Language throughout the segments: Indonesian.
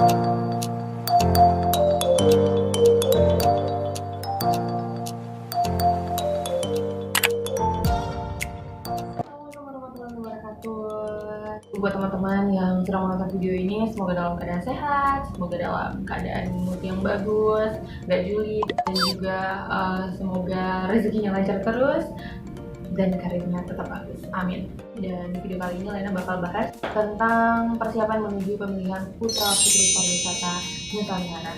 Buat teman-teman yang sedang menonton video ini, semoga dalam keadaan sehat, semoga dalam keadaan mood yang bagus, gak julid, dan juga semoga rezekinya lancar terus dan karirnya tetap bagus, amin. Dan di video kali ini Lena bakal bahas tentang persiapan menuju pemilihan Putra Putri Pariwisata Nusantara.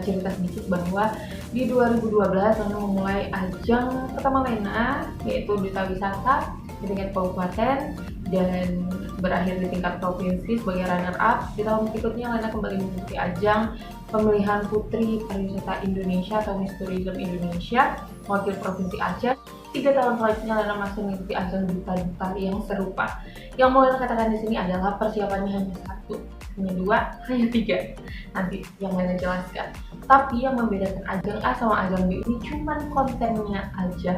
Cerita sedikit bahwa di 2012 Lena memulai ajang pertama Lena, yaitu Duta Wisata di tingkat kabupaten, dan berakhir di tingkat provinsi sebagai runner up. Di tahun berikutnya Lena kembali mengikuti ajang pemilihan Putri Pariwisata Indonesia atau Miss Tourism Indonesia wakil Provinsi Aceh. 3 tahun selanjutnya Lena masih mengikuti ajang duta-duta yang serupa. Yang mau Lena katakan di sini adalah persiapannya hanya 1, hanya 2, hanya 3. Nanti yang Lena jelaskan. Tapi yang membedakan ajang A sama ajang B ini cuma kontennya aja.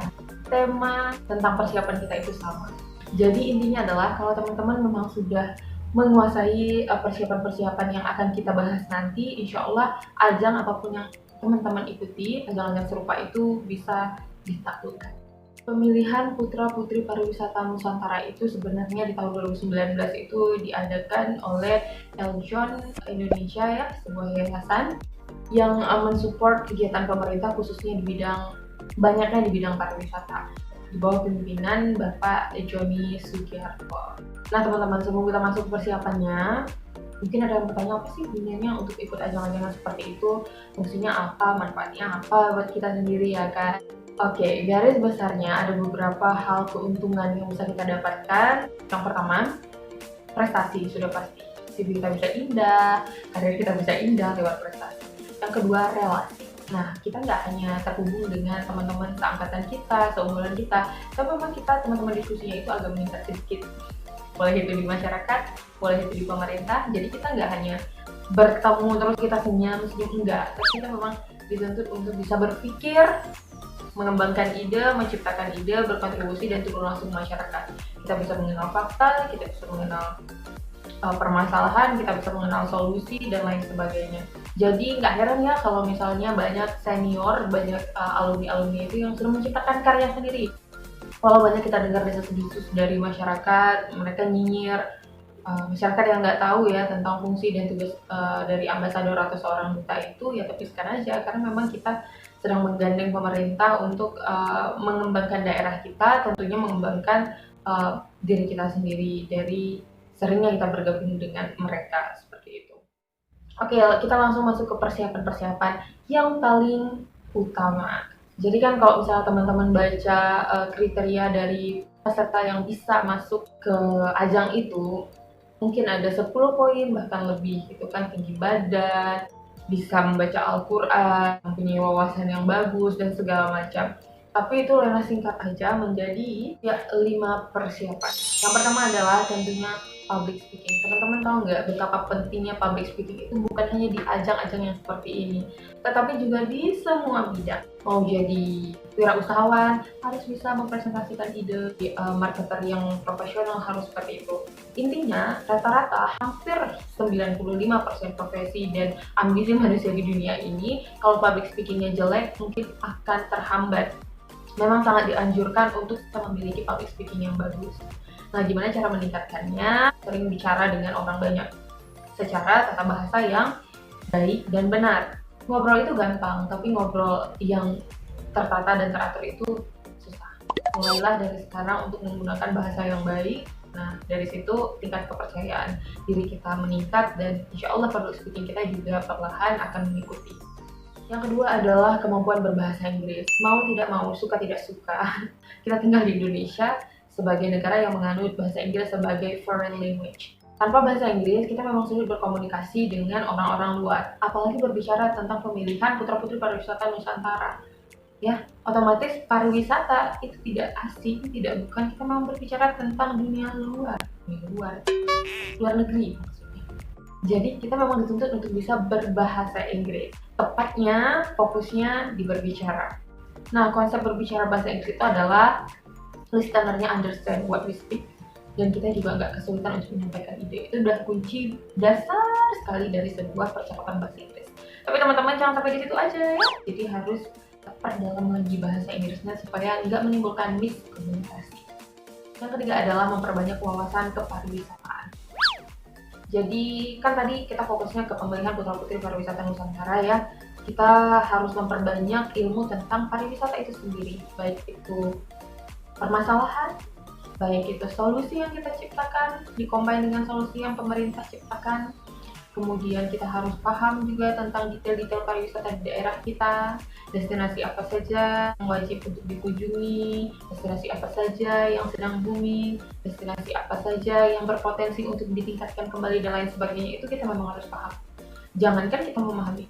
Tema tentang persiapan kita itu sama. Jadi intinya adalah kalau teman-teman memang sudah menguasai persiapan-persiapan yang akan kita bahas nanti, insya Allah ajang apapun yang teman-teman ikuti, ajang-ajang serupa itu bisa ditaklukkan. Pemilihan Putra Putri Pariwisata Nusantara itu sebenarnya di tahun 2019 itu diadakan oleh Eljon Indonesia, ya, sebuah yayasan yang mensupport kegiatan pemerintah khususnya di bidang pariwisata di bawah pimpinan Bapak Joni Sugiharto. Nah teman-teman, sebelum kita masuk ke persiapannya, mungkin ada yang bertanya apa sih gunanya untuk ikut ajang-ajang seperti itu, fungsinya apa, manfaatnya apa buat kita sendiri, ya kan? Oke, garis besarnya ada beberapa hal keuntungan yang bisa kita dapatkan. Yang pertama, prestasi sudah pasti. CV kita bisa indah, karir kita bisa indah lewat prestasi. Yang kedua, relasi. Nah, kita nggak hanya terhubung dengan teman-teman seangkatan kita, seumuran kita, tapi memang kita teman-teman diskusinya itu agak meningkat sedikit. Boleh itu di masyarakat, boleh itu di pemerintah. Jadi kita nggak hanya bertemu terus kita senyum enggak, tapi kita memang dituntut untuk bisa berpikir, mengembangkan ide, menciptakan ide, berkontribusi, dan turun langsung ke masyarakat. Kita bisa mengenal fakta, kita bisa mengenal permasalahan, kita bisa mengenal solusi, dan lain sebagainya. Jadi nggak heran ya kalau misalnya banyak senior, banyak alumni-alumni itu yang sudah menciptakan karya sendiri. Kalau banyak kita dengar desas-desus dari masyarakat, mereka nyinyir, masyarakat yang nggak tahu ya tentang fungsi dan tugas dari ambasador atau seorang duta itu, ya tepiskan aja, karena memang kita sedang menggandeng pemerintah untuk mengembangkan daerah kita, tentunya mengembangkan diri kita sendiri dari seringnya kita bergabung dengan mereka, seperti itu. Oke, kita langsung masuk ke persiapan-persiapan yang paling utama. Jadi kan kalau misalnya teman-teman baca kriteria dari peserta yang bisa masuk ke ajang itu, mungkin ada 10 poin bahkan lebih gitu kan, tinggi badan, bisa membaca Al-Quran, mempunyai wawasan yang bagus, dan segala macam. Tapi itu Lena singkat aja menjadi 5 persiapan. Yang pertama adalah tentunya public speaking. Teman-teman tahu nggak betapa pentingnya public speaking itu bukan hanya di ajang-ajang yang seperti ini, tetapi juga di semua bidang. Mau jadi wirausahawan harus bisa mempresentasikan ide, marketer yang profesional harus seperti itu. Intinya rata-rata hampir 95% profesi dan ambisi manusia di dunia ini kalau public speakingnya jelek mungkin akan terhambat. Memang sangat dianjurkan untuk kita memiliki public speaking yang bagus. Nah, gimana cara meningkatkannya? Sering bicara dengan orang banyak secara tata bahasa yang baik dan benar. Ngobrol itu gampang, tapi ngobrol yang tertata dan teratur itu susah. Mulailah dari sekarang untuk menggunakan bahasa yang baik. Nah, dari situ tingkat kepercayaan diri kita meningkat, dan insya Allah public speaking kita juga perlahan akan mengikuti. Yang kedua adalah kemampuan berbahasa Inggris. Mau tidak mau, suka tidak suka, kita tinggal di Indonesia sebagai negara yang menganut bahasa Inggris sebagai foreign language. Tanpa bahasa Inggris, kita memang sulit berkomunikasi dengan orang-orang luar. Apalagi berbicara tentang pemilihan Putra-Putri Pariwisata Nusantara. Ya, otomatis pariwisata itu tidak asing, tidak bukan. Kita mau berbicara tentang dunia luar negeri maksudnya. Jadi kita memang dituntut untuk bisa berbahasa Inggris. Tepatnya fokusnya di berbicara. Nah, konsep berbicara bahasa Inggris itu adalah listener-nya understand what we speak, dan kita juga nggak kesulitan untuk menyampaikan ide. Itu udah kunci dasar sekali dari sebuah percakapan bahasa Inggris. Tapi teman-teman jangan sampai di situ aja ya. Jadi harus perdalam lagi bahasa Inggrisnya supaya nggak menimbulkan miskomunikasi. Yang ketiga adalah memperbanyak wawasan kepariwisataan. Jadi kan tadi kita fokusnya ke pemilihan putra-putri pariwisata Nusantara ya. Kita harus memperbanyak ilmu tentang pariwisata itu sendiri, baik itu permasalahan, baik itu solusi yang kita ciptakan, dikombin dengan solusi yang pemerintah ciptakan. Kemudian kita harus paham juga tentang detail-detail pariwisata di daerah kita, destinasi apa saja yang wajib untuk dikunjungi, destinasi apa saja yang sedang booming, destinasi apa saja yang berpotensi untuk ditingkatkan kembali dan lain sebagainya. Itu kita memang harus paham. Jangankan kita memahami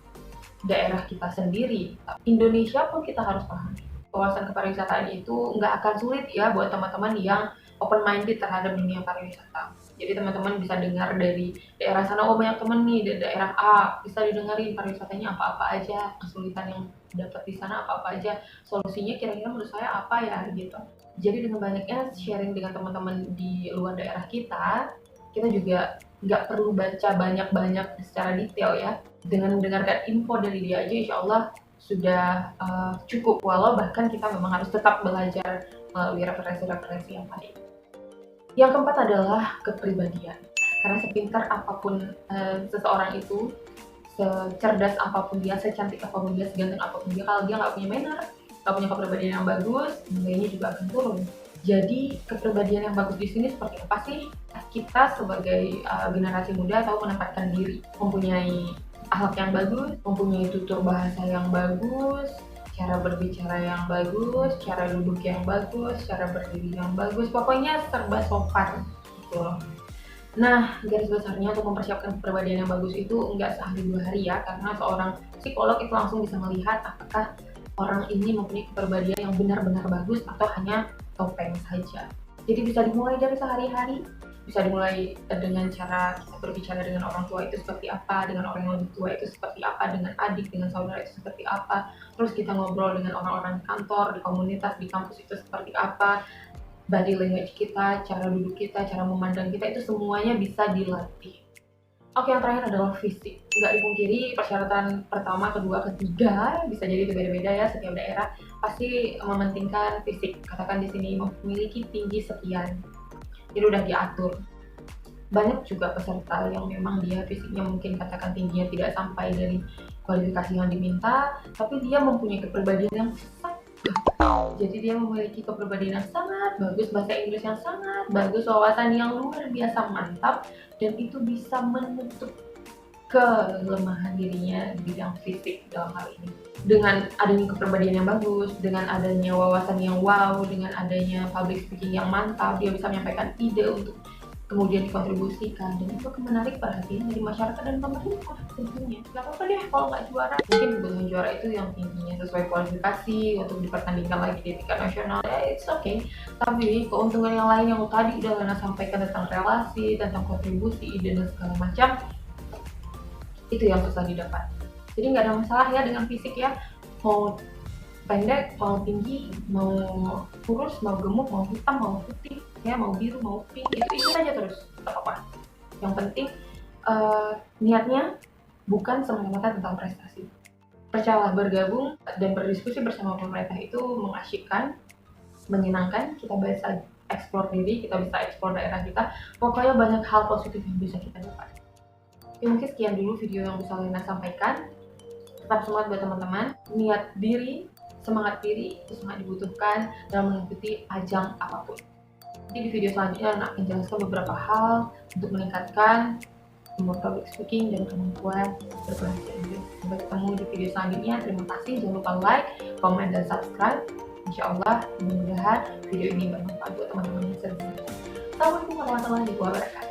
daerah kita sendiri, Indonesia pun kita harus pahami. Wawasan kepariwisataan itu nggak akan sulit ya buat teman-teman yang open-minded terhadap dunia pariwisata. Jadi teman-teman bisa dengar dari daerah sana, oh banyak temen nih dari daerah A, bisa didengerin pariwisatanya apa-apa aja, kesulitan yang dapat di sana apa-apa aja, solusinya kira-kira menurut saya apa ya gitu. Jadi dengan banyaknya sharing dengan teman-teman di luar daerah kita juga nggak perlu baca banyak-banyak secara detail ya. Dengan mendengarkan info dari dia aja insya Allah sudah cukup, walau bahkan kita memang harus tetap belajar melalui referensi-referensi yang tadi. Yang keempat adalah kepribadian. Karena sepintar apapun seseorang itu, secerdas apapun dia, secantik apapun dia, seganteng apapun dia, kalau dia nggak punya manner, nggak punya kepribadian yang bagus, nilainya juga akan turun. Jadi kepribadian yang bagus di sini seperti apa sih? Kita sebagai generasi muda tahu menempatkan diri, mempunyai akhlak yang bagus, mempunyai tutur bahasa yang bagus, cara berbicara yang bagus, cara duduk yang bagus, cara berdiri yang bagus, pokoknya serba sopan gitu loh. Nah, garis besarnya untuk mempersiapkan kepribadian yang bagus itu enggak sehari dua hari ya, karena seorang psikolog itu langsung bisa melihat apakah orang ini mempunyai kepribadian yang benar-benar bagus atau hanya topeng saja. Jadi bisa dimulai dari sehari-hari, bisa dimulai dengan cara kita berbicara dengan orang tua itu seperti apa, dengan orang yang lebih tua itu seperti apa, dengan adik, dengan saudara itu seperti apa, terus kita ngobrol dengan orang-orang di kantor, di komunitas, di kampus itu seperti apa, body language kita, cara duduk kita, cara memandang kita, itu semuanya bisa dilatih. Oke, yang terakhir adalah fisik. Nggak dipungkiri persyaratan pertama, kedua, ketiga bisa jadi beda-beda ya, setiap daerah pasti mementingkan fisik. Katakan di sini memiliki tinggi sekian, jadi udah diatur. Banyak juga peserta yang memang dia fisiknya mungkin katakan tingginya tidak sampai dari kualifikasi yang diminta, tapi dia mempunyai kepribadian yang sangat bagus. Jadi dia memiliki kepribadian yang sangat bagus, bahasa Inggris yang sangat bagus, wawasan yang luar biasa mantap, dan itu bisa menutup kelemahan dirinya di bidang fisik dalam hal ini. Dengan adanya kepribadian yang bagus, dengan adanya wawasan yang wow, dengan adanya public speaking yang mantap, dia bisa menyampaikan ide untuk kemudian dikontribusikan, dan itu akan menarik perhatian dari masyarakat dan pemerintah tentunya. Gak apa-apa deh kalau nggak juara, mungkin kebutuhan juara itu yang tingginya sesuai kualifikasi untuk dipertandingkan lagi di tingkat nasional, ya it's okay. Tapi keuntungan yang lain yang tadi udah Lena sampaikan tentang relasi, tentang kontribusi, ide dan segala macam, itu yang susah didapat. Jadi nggak ada masalah ya dengan fisik ya, mau pendek, mau tinggi, mau kurus, mau gemuk, mau hitam, mau putih, ya mau biru, mau pink, itu aja terus, nggak apa-apa. Yang penting niatnya bukan semata-mata tentang prestasi. Percayalah, bergabung dan berdiskusi bersama pemerintah itu mengasyikkan, menyenangkan. Kita bisa eksplor diri, kita bisa eksplor daerah kita. Pokoknya banyak hal positif yang bisa kita dapat. Oke, mungkin sekian dulu video yang bisa Lena sampaikan. Tetap semangat buat teman-teman. Niat diri, semangat diri itu sangat dibutuhkan dalam mengikuti ajang apapun. Nanti di video selanjutnya Lena akan jelaskan beberapa hal untuk meningkatkan kemampuan public speaking dan kemampuan berbahasa Inggris. Sampai ketemu di video selanjutnya. Terima kasih. Jangan lupa like, comment, dan subscribe. Insya Allah mudah-mudahan video ini bermanfaat buat teman-teman yang sedang. Assalamualaikum warahmatullahi wabarakatuh.